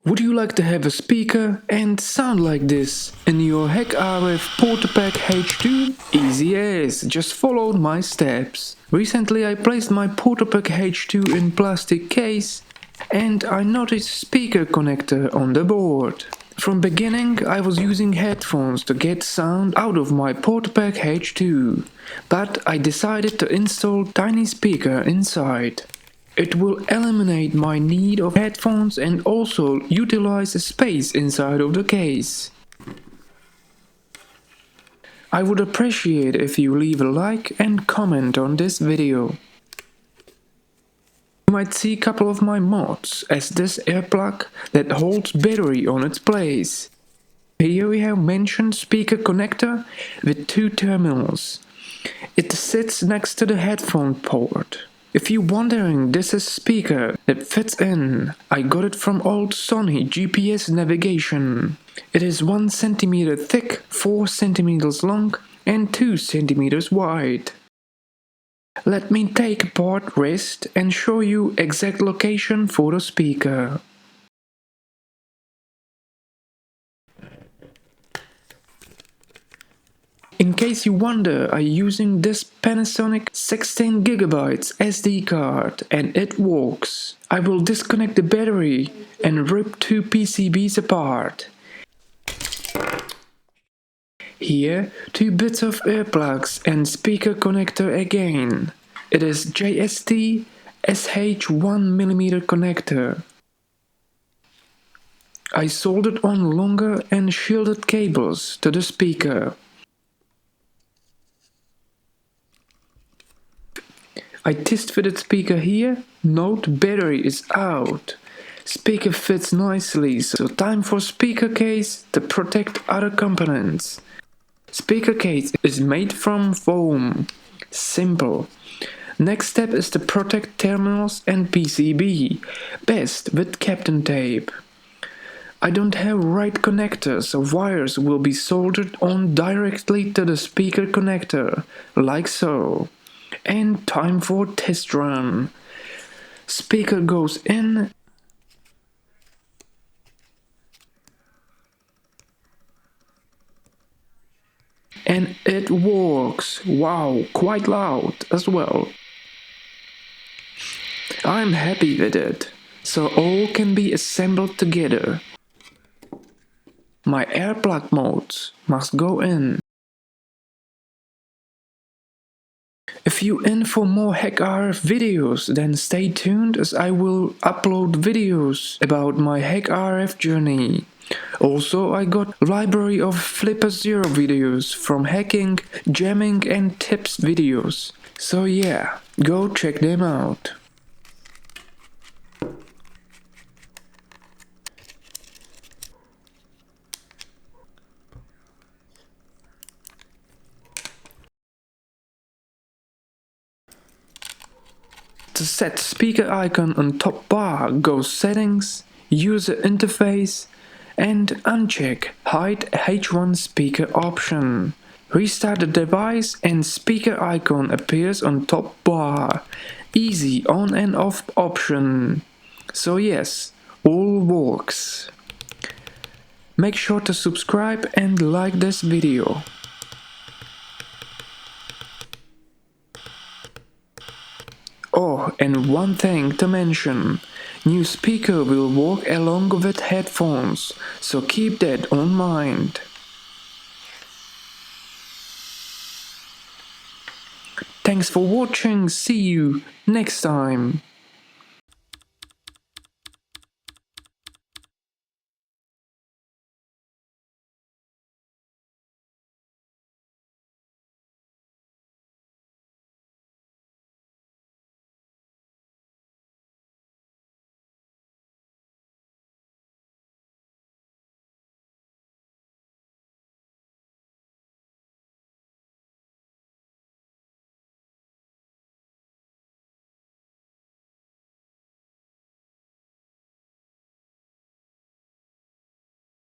Would you like to have a speaker and sound like this in your HackRF PortaPack H2? Easy as, just follow my steps. Recently I placed my PortaPack H2 in plastic case and I noticed speaker connector on the board. From beginning I was using headphones to get sound out of my PortaPack H2, but I decided to install tiny speaker inside. It will eliminate my need of headphones and also utilize the space inside of the case. I would appreciate if you leave a like and comment on this video. You might see a couple of my mods, as this earplug that holds battery on its place. Here we have mentioned speaker connector with 2 terminals. It sits next to the headphone port. If you're wondering, this is speaker that fits in. I got it from old Sony GPS navigation. It is 1 cm thick, 4 cm long and 2 cm wide. Let me take apart wrist and show you exact location for the speaker. In case you wonder, I'm using this Panasonic 16GB SD card and it works. I will disconnect the battery and rip 2 PCBs apart. Here, 2 bits of earplugs and speaker connector again. It is JST SH 1mm connector. I soldered on longer and shielded cables to the speaker. I test fitted speaker here. Note battery is out. Speaker fits nicely, so time for speaker case to protect other components. Speaker case is made from foam. Simple. Next step is to protect terminals and PCB, best with Kapton tape. I don't have right connector, so wires will be soldered on directly to the speaker connector, like so. And time for test run. Speaker goes in and it works. Wow, quite loud as well. I'm happy with it, so all can be assembled together. My earplug modes must go in. If you're in for more HackRF videos, then stay tuned as I will upload videos about my HackRF journey. Also, I got library of Flipper Zero videos from hacking, jamming and tips videos. So yeah, go check them out. To set speaker icon on top bar, go settings, user interface and uncheck hide H1 speaker option. Restart the device and speaker icon appears on top bar. Easy on and off option. So yes, all works. Make sure to subscribe and like this video. Oh, and one thing to mention, new speaker will work along with headphones, so keep that on mind. Thanks for watching, see you next time.